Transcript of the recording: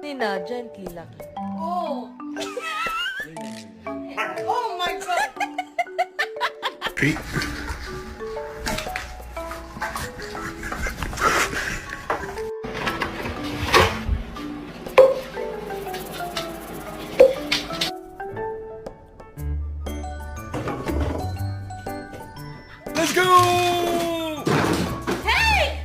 Nina, gently lang. Oh. Oh my God. Treat. Let's go! Hey!